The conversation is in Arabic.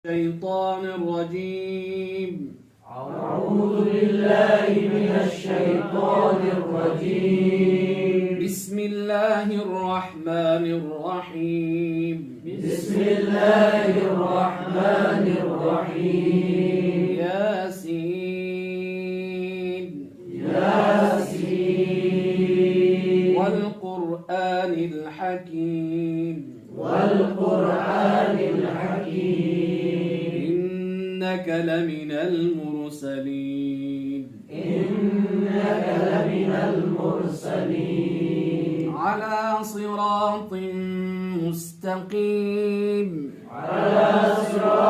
الشيطان الرجيم. أعوذ بالله من الشيطان الرجيم. بسم الله الرحمن الرحيم. بسم الله الرحمن الرحيم. ياسين ياسين والقرآن الحكيم. والقرآن الحكيم. إنك لمن المرسلين. إنك لمن المرسلين. على صراط مستقيم. على صراط